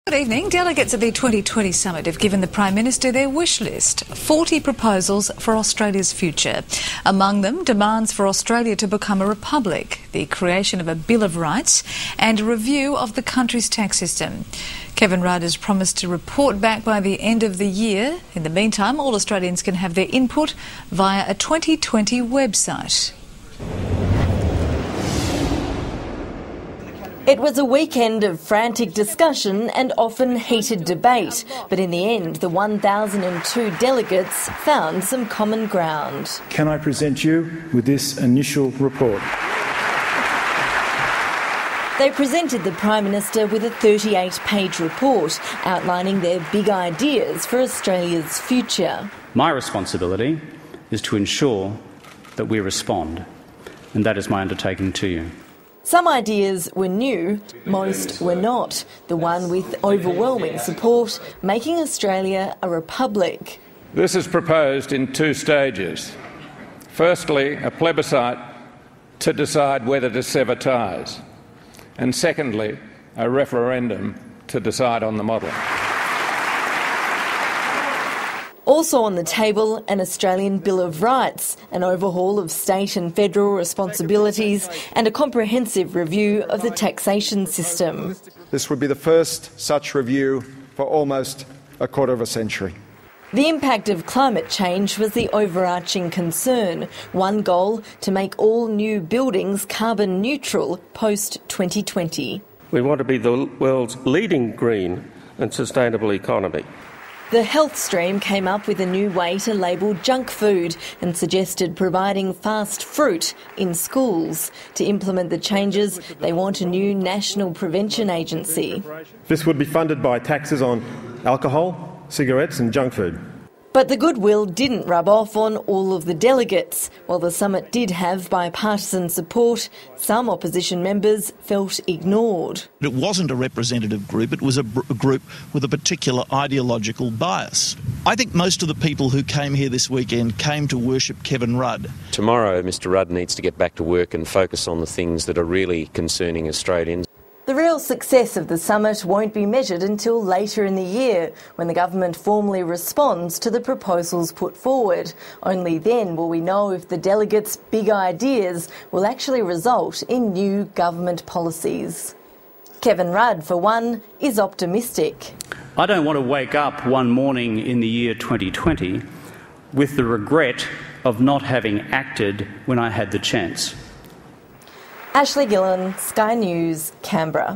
Good evening. Delegates at the 2020 summit have given the Prime Minister their wish list, 40 proposals for Australia's future. Among them, demands for Australia to become a republic, the creation of a Bill of Rights and a review of the country's tax system. Kevin Rudd has promised to report back by the end of the year. In the meantime, all Australians can have their input via a 2020 website. It was a weekend of frantic discussion and often heated debate, but in the end, the 1,002 delegates found some common ground. Can I present you with this initial report? They presented the Prime Minister with a 38-page report outlining their big ideas for Australia's future. My responsibility is to ensure that we respond, and that is my undertaking to you. Some ideas were new, most were not. The one with overwhelming support, making Australia a republic. This is proposed in two stages. Firstly, a plebiscite to decide whether to sever ties. And secondly, a referendum to decide on the model. Also on the table, an Australian Bill of Rights, an overhaul of state and federal responsibilities and a comprehensive review of the taxation system. This would be the first such review for almost a quarter of a century. The impact of climate change was the overarching concern. One goal, to make all new buildings carbon neutral post-2020. We want to be the world's leading green and sustainable economy. The health stream came up with a new way to label junk food and suggested providing fast fruit in schools. To implement the changes, they want a new national prevention agency. This would be funded by taxes on alcohol, cigarettes and junk food. But the goodwill didn't rub off on all of the delegates. While the summit did have bipartisan support, some opposition members felt ignored. It wasn't a representative group, it was a group with a particular ideological bias. I think most of the people who came here this weekend came to worship Kevin Rudd. Tomorrow, Mr Rudd needs to get back to work and focus on the things that are really concerning Australians. The real success of the summit won't be measured until later in the year, when the government formally responds to the proposals put forward. Only then will we know if the delegates' big ideas will actually result in new government policies. Kevin Rudd, for one, is optimistic. I don't want to wake up one morning in the year 2020 with the regret of not having acted when I had the chance. Ashley Gillen, Sky News, Canberra.